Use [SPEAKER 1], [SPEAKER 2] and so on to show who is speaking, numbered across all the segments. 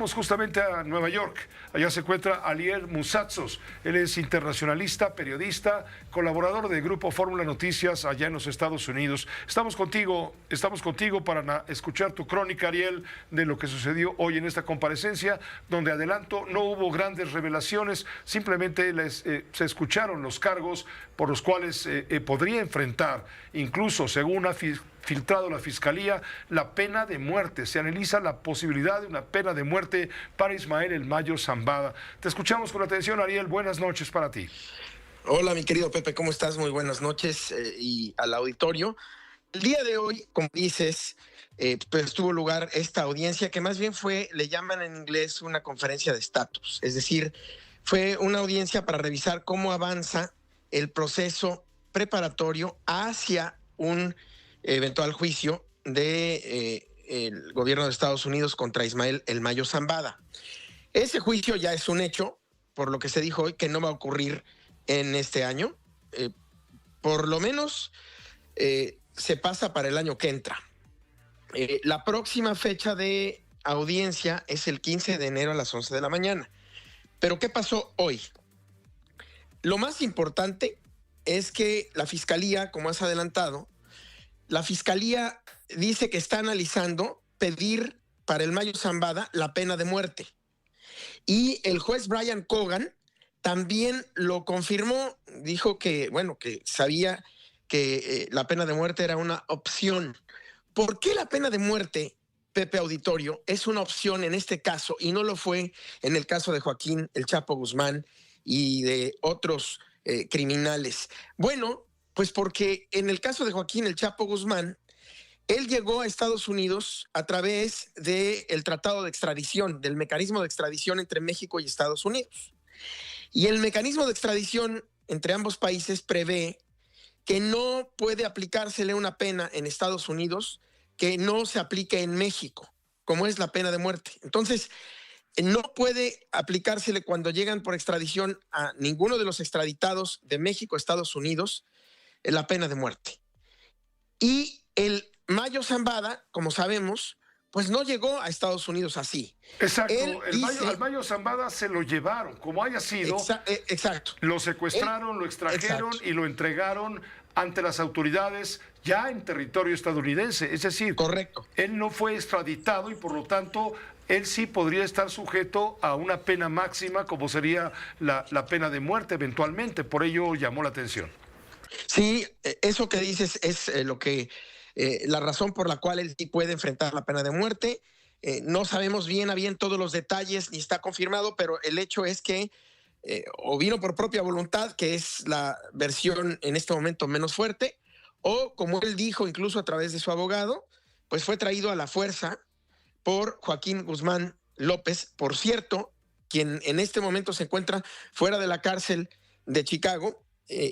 [SPEAKER 1] Vamos justamente a Nueva York. Allá se encuentra Alier Musatzos. Él es internacionalista, periodista, colaborador del Grupo Fórmula Noticias allá en los Estados Unidos. Estamos contigo para escuchar tu crónica, Ariel, de lo que sucedió hoy en esta comparecencia, donde adelanto, no hubo grandes revelaciones, simplemente se escucharon los cargos por los cuales podría enfrentar, incluso según ha filtrado la Fiscalía, la pena de muerte. Se analiza la posibilidad de una pena de muerte para Ismael El Mayo Zambada. Te escuchamos con atención, Ariel. Buenas noches para ti.
[SPEAKER 2] Hola, mi querido Pepe, ¿cómo estás? Muy buenas noches y al auditorio. El día de hoy, como dices, pues tuvo lugar esta audiencia que más bien fue, le llaman en inglés, una conferencia de estatus. Es decir, fue una audiencia para revisar cómo avanza el proceso preparatorio hacia un eventual juicio de el gobierno de Estados Unidos contra Ismael El Mayo Zambada. Ese juicio ya es un hecho, por lo que se dijo hoy que no va a ocurrir en este año. Por lo menos se pasa para el año que entra. La próxima fecha de audiencia es el 15 de enero a las 11 de la mañana. Pero ¿qué pasó hoy? Lo más importante es que la Fiscalía, como has adelantado, la Fiscalía dice que está analizando pedir para El Mayo Zambada la pena de muerte. Y el juez Brian Cogan también lo confirmó, dijo que, bueno, que sabía que la pena de muerte era una opción. ¿Por qué la pena de muerte, Pepe Auditorio, es una opción en este caso y no lo fue en el caso de Joaquín El Chapo Guzmán y de otros criminales? Bueno, pues porque en el caso de Joaquín El Chapo Guzmán, él llegó a Estados Unidos a través del tratado de extradición, del mecanismo de extradición entre México y Estados Unidos. Y el mecanismo de extradición entre ambos países prevé que no puede aplicársele una pena en Estados Unidos que no se aplique en México, como es la pena de muerte. Entonces, no puede aplicársele cuando llegan por extradición a ninguno de los extraditados de México a Estados Unidos la pena de muerte. Y el Mayo Zambada, como sabemos, pues no llegó a Estados Unidos así.
[SPEAKER 1] Exacto, al Mayo Zambada se lo llevaron, como haya sido.
[SPEAKER 2] Exacto.
[SPEAKER 1] Lo secuestraron, lo extrajeron y lo entregaron ante las autoridades ya en territorio estadounidense. Es decir,
[SPEAKER 2] correcto.
[SPEAKER 1] Él no fue extraditado y por lo tanto él sí podría estar sujeto a una pena máxima como sería la pena de muerte eventualmente. Por ello llamó la atención.
[SPEAKER 2] Sí, eso que dices es la razón por la cual él sí puede enfrentar la pena de muerte. No sabemos bien a bien todos los detalles ni está confirmado, pero el hecho es que o vino por propia voluntad, que es la versión en este momento menos fuerte, o como él dijo incluso a través de su abogado, pues fue traído a la fuerza por Joaquín Guzmán López, por cierto, quien en este momento se encuentra fuera de la cárcel de Chicago.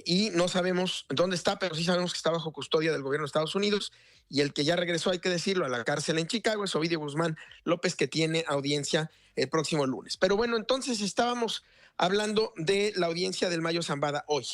[SPEAKER 2] Y no sabemos dónde está, pero sí sabemos que está bajo custodia del gobierno de Estados Unidos, y el que ya regresó, hay que decirlo, a la cárcel en Chicago es Ovidio Guzmán López, que tiene audiencia el próximo lunes. Pero bueno, entonces estábamos hablando de la audiencia del Mayo Zambada hoy.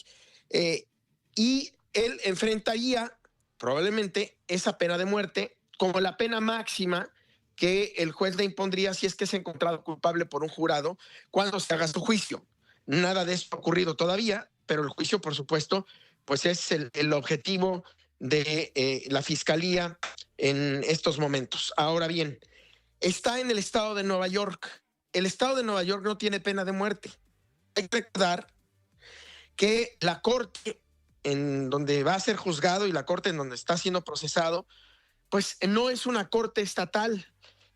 [SPEAKER 2] Y él enfrentaría probablemente esa pena de muerte como la pena máxima que el juez le impondría si es que es encontrado culpable por un jurado cuando se haga su juicio. Nada de esto ha ocurrido todavía, pero el juicio, por supuesto, pues es el objetivo de la Fiscalía en estos momentos. Ahora bien, está en el estado de Nueva York. El estado de Nueva York no tiene pena de muerte. Hay que recordar que la corte en donde va a ser juzgado y la corte en donde está siendo procesado, pues no es una corte estatal.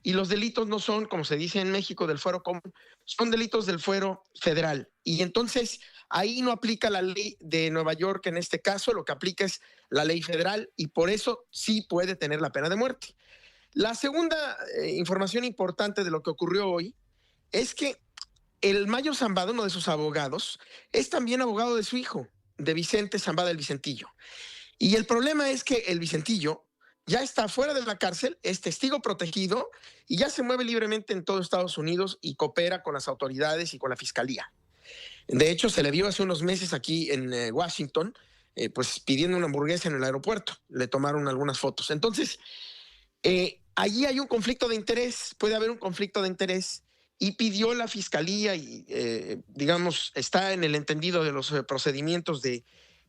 [SPEAKER 2] Y los delitos no son, como se dice en México, del fuero común, son delitos del fuero federal. Y entonces ahí no aplica la ley de Nueva York en este caso, lo que aplica es la ley federal y por eso sí puede tener la pena de muerte. La segunda información importante de lo que ocurrió hoy es que el Mayo Zambada, uno de sus abogados, es también abogado de su hijo, de Vicente Zambada el Vicentillo. Y el problema es que el Vicentillo ya está fuera de la cárcel, es testigo protegido y ya se mueve libremente en todo Estados Unidos y coopera con las autoridades y con la Fiscalía. De hecho, se le vio hace unos meses aquí en Washington, pues pidiendo una hamburguesa en el aeropuerto. Le tomaron algunas fotos. Entonces, allí hay un conflicto de interés, puede haber un conflicto de interés y pidió la fiscalía, y digamos, está en el entendido de los procedimientos de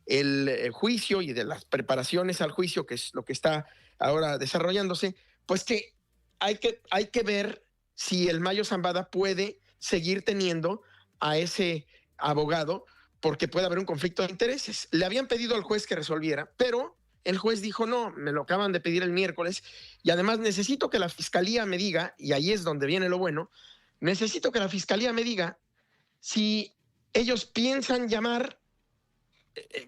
[SPEAKER 2] el juicio y de las preparaciones al juicio, que es lo que está ahora desarrollándose, pues que hay que ver si el Mayo Zambada puede seguir teniendo a ese abogado, porque puede haber un conflicto de intereses. Le habían pedido al juez que resolviera, pero el juez dijo, no, me lo acaban de pedir el miércoles, y además necesito que la fiscalía me diga, y ahí es donde viene lo bueno, necesito que la fiscalía me diga si ellos piensan llamar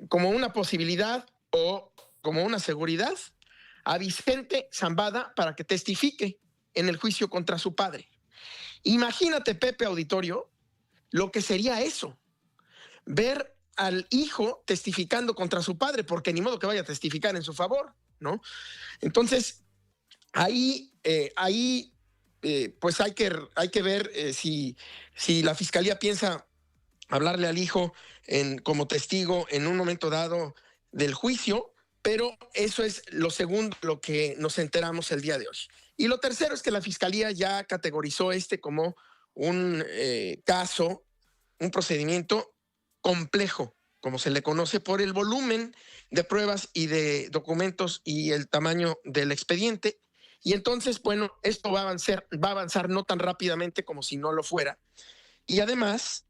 [SPEAKER 2] como una posibilidad o como una seguridad a Vicente Zambada para que testifique en el juicio contra su padre. Imagínate, Pepe Auditorio, lo que sería eso, ver al hijo testificando contra su padre, porque ni modo que vaya a testificar en su favor, ¿no? Entonces, pues hay que ver si la fiscalía piensa hablarle al hijo como testigo en un momento dado del juicio, pero eso es lo segundo, lo que nos enteramos el día de hoy. Y lo tercero es que la fiscalía ya categorizó como un caso, un procedimiento complejo, como se le conoce, por el volumen de pruebas y de documentos y el tamaño del expediente. Y entonces, bueno, esto va a avanzar no tan rápidamente como si no lo fuera. Y además,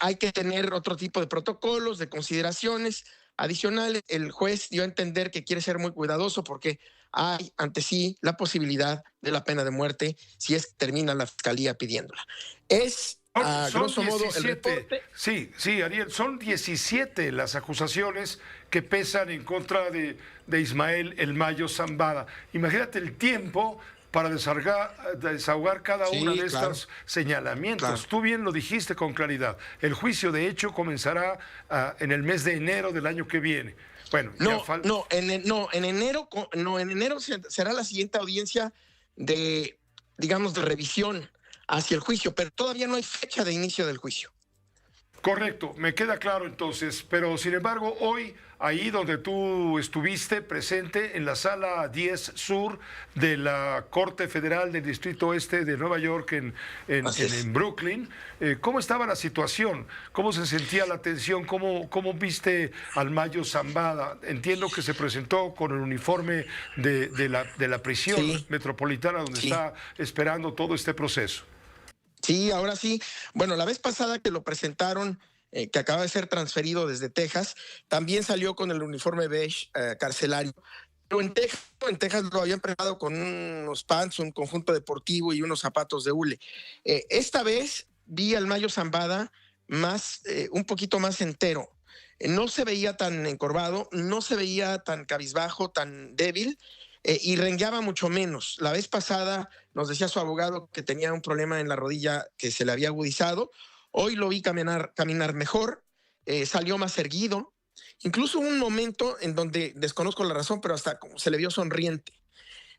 [SPEAKER 2] hay que tener otro tipo de protocolos, de consideraciones adicionales. El juez dio a entender que quiere ser muy cuidadoso porque hay ante sí la posibilidad de la pena de muerte si es que termina la fiscalía pidiéndola. Es, a grosso modo, el reporte.
[SPEAKER 1] Sí, Ariel, son 17 las acusaciones que pesan en contra de Ismael El Mayo Zambada. Imagínate el tiempo para desahogar cada una de estos señalamientos. Claro. Tú bien lo dijiste con claridad. El juicio, de hecho, comenzará en el mes de enero del año que viene. Bueno,
[SPEAKER 2] en enero será la siguiente audiencia de revisión hacia el juicio, pero todavía no hay fecha de inicio del juicio.
[SPEAKER 1] Correcto, me queda claro entonces, pero sin embargo hoy, ahí donde tú estuviste presente en la sala 10 Sur de la Corte Federal del Distrito Este de Nueva York en Brooklyn, ¿cómo estaba la situación? ¿Cómo se sentía la tensión? ¿Cómo viste al Mayo Zambada? Entiendo que se presentó con el uniforme de la prisión metropolitana donde está esperando todo este proceso.
[SPEAKER 2] Sí, ahora sí. Bueno, la vez pasada que lo presentaron, que acaba de ser transferido desde Texas, también salió con el uniforme beige carcelario. Pero en Texas lo habían preparado con unos pants, un conjunto deportivo y unos zapatos de hule. Esta vez vi al Mayo Zambada un poquito más entero. No se veía tan encorvado, no se veía tan cabizbajo, tan débil. Y rengueaba mucho menos. La vez pasada nos decía su abogado que tenía un problema en la rodilla que se le había agudizado. Hoy lo vi caminar mejor, salió más erguido. Incluso un momento en donde desconozco la razón, pero hasta como se le vio sonriente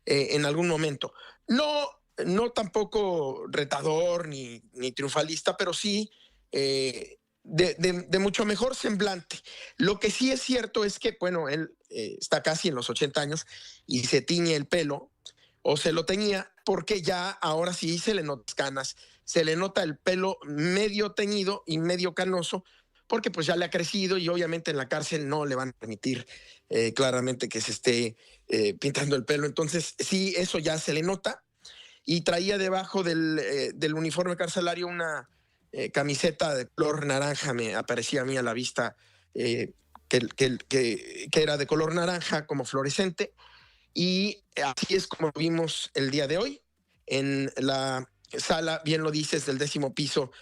[SPEAKER 2] en algún momento. No tampoco retador ni triunfalista, pero sí de mucho mejor semblante. Lo que sí es cierto es que, bueno, él está casi en los 80 años y se tiñe el pelo, o se lo teñía, porque ya ahora sí se le notan canas, se le nota el pelo medio teñido y medio canoso, porque pues ya le ha crecido y obviamente en la cárcel no le van a permitir claramente que se esté pintando el pelo. Entonces sí, eso ya se le nota. Y traía debajo del uniforme carcelario una camiseta de color naranja, me aparecía a mí a la vista que era de color naranja como fluorescente, y así es como vimos el día de hoy en la sala, bien lo dices, del 10º piso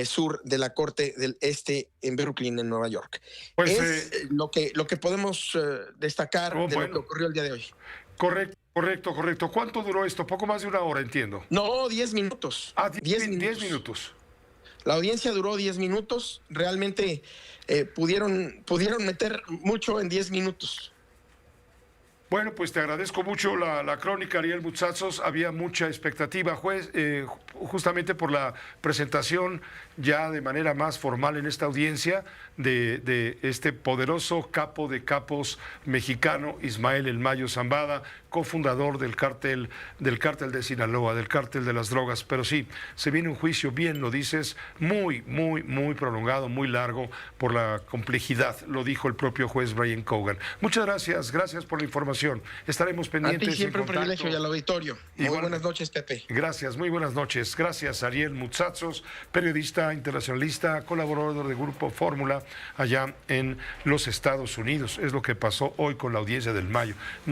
[SPEAKER 2] sur de la Corte del Este en Brooklyn, en Nueva York. Pues, es lo que podemos destacar de lo que ocurrió el día de hoy.
[SPEAKER 1] Correcto. ¿Cuánto duró esto? Poco más de una hora, entiendo.
[SPEAKER 2] No, 10 minutos.
[SPEAKER 1] 10 minutos.
[SPEAKER 2] La audiencia duró 10 minutos. Realmente pudieron meter mucho en 10 minutos.
[SPEAKER 1] Bueno, pues te agradezco mucho la crónica, Ariel Mutsatsos. Había mucha expectativa, juez, justamente por la presentación ya de manera más formal en esta audiencia de este poderoso capo de capos mexicano, Ismael El Mayo Zambada, cofundador del cártel de Sinaloa, del cártel de las drogas. Pero sí, se viene un juicio, bien lo dices, muy prolongado, muy largo por la complejidad, lo dijo el propio juez Brian Cogan. Muchas gracias por la información. Estaremos pendientes.
[SPEAKER 2] A ti siempre un privilegio y al auditorio. Muy buenas noches, Pepe.
[SPEAKER 1] Gracias, muy buenas noches. Gracias, Ariel Mutsatsos, periodista internacionalista, colaborador del Grupo Fórmula allá en los Estados Unidos. Es lo que pasó hoy con la audiencia del Mayo.